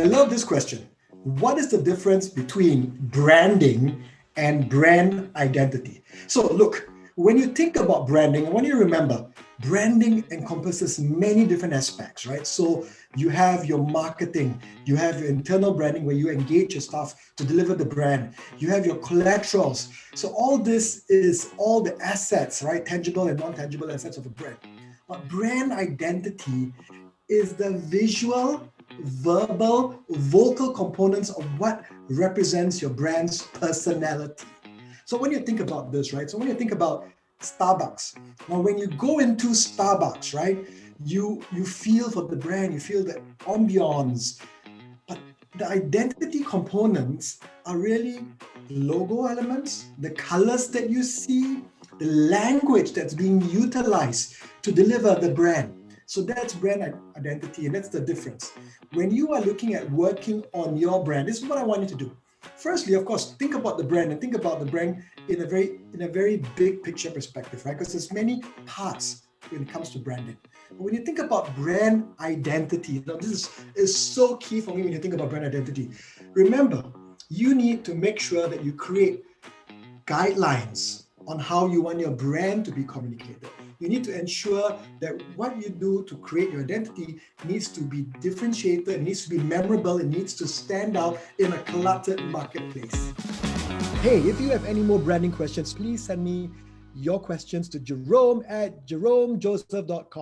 I love this question. What is the difference between branding and brand identity? So look, when you think about branding, I want you to remember, branding encompasses many different aspects, right? So you have your marketing, you have your internal branding where you engage your staff to deliver the brand. You have your collaterals. So all this is all the assets, right? Tangible and non-tangible assets of a brand. But brand identity is the visual, verbal, vocal components of what represents your brand's personality. So when you think about this, right? So when you think about Starbucks, now when you go into Starbucks, right? You feel for the brand, you feel the ambiance, but the identity components are really logo elements, the colors that you see, the language that's being utilized to deliver the brand. So that's brand identity, and that's the difference. When you are looking at working on your brand, this is what I want you to do. Firstly, of course, think about the brand and think about the brand in a very big picture perspective, right? Because there's many parts when it comes to branding. But when you think about brand identity, now this is so key for me when you think about brand identity. Remember, you need to make sure that you create guidelines on how you want your brand to be communicated. You need to ensure that what you do to create your identity needs to be differentiated, it needs to be memorable, it needs to stand out in a cluttered marketplace. Hey, if you have any more branding questions, please send me your questions to Jerome@jeromejoseph.com.